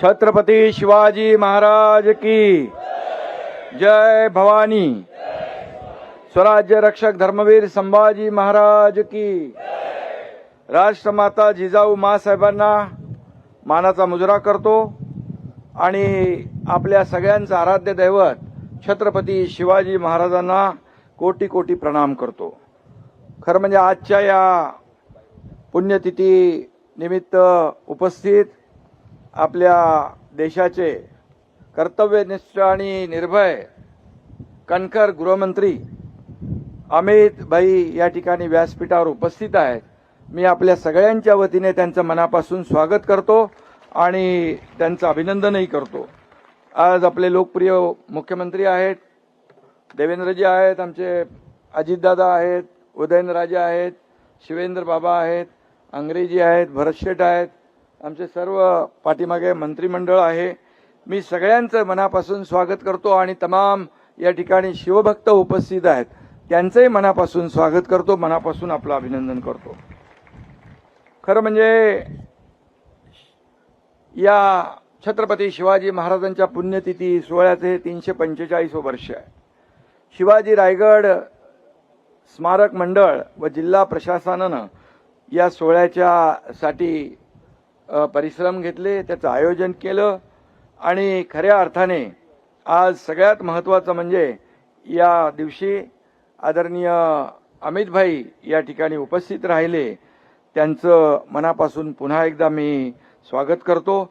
छत्रपती शिवाजी महाराज की जय भवानी। स्वराज्य रक्षक धर्मवीर संभाजी महाराज की। राष्ट्रमाता जिजाऊ माँसाहेबांना मानाचा मुजरा करतो आणि आपल्या सगळ्यांचं आराध्य दैवत छत्रपती शिवाजी महाराजांना कोटी कोटी प्रणाम करतो। खरं म्हणजे आजच्या या पुण्यतिथी निमित्त उपस्थित आपल्या देशाचे कर्तव्यनिष्ठ आणि निर्भय कणखर गृहमंत्री अमित भाई या ठिकाणी व्यासपीठावर उपस्थित आहेत। मी आपल्या सगळ्यांच्या वतीने त्यांचं मनापासून स्वागत करतो आणि त्यांचं अभिनंदनही करतो। आज आपले लोकप्रिय मुख्यमंत्री आहेत, देवेंद्रजी आहेत, आमचे अजितदादा आहेत, उदयनराजे आहेत, शिवेंद्र बाबा आहेत, अंग्रेजी आहेत, भरतशेठ आहेत, आमचे सर्व पाठीमागे मंत्रिमंडळ आहे। मी सगळ्यांचं मनापासून स्वागत करतो आणि तमाम या ठिकाणी शिवभक्त उपस्थित आहेत त्यांचंही मनापासून स्वागत करतो, मनापासून आपलं अभिनंदन करतो। खरं म्हणजे या छत्रपती शिवाजी महाराजांच्या पुण्यतिथी सोहळ्याचे 345 वर्ष आहे। शिवाजी रायगड स्मारक मंडळ व जिल्हा प्रशासनानं या सोहळ्यासाठी परिश्रम घेतले, त्याचं आयोजन केलं आणि खऱ्या अर्थाने आज सगळ्यात महत्त्वाचं म्हणजे या दिवशी आदरणीय अमित भाई या ठिकाणी उपस्थित राहिले, त्यांचं मनापासून पुन्हा एकदा मी स्वागत करतो।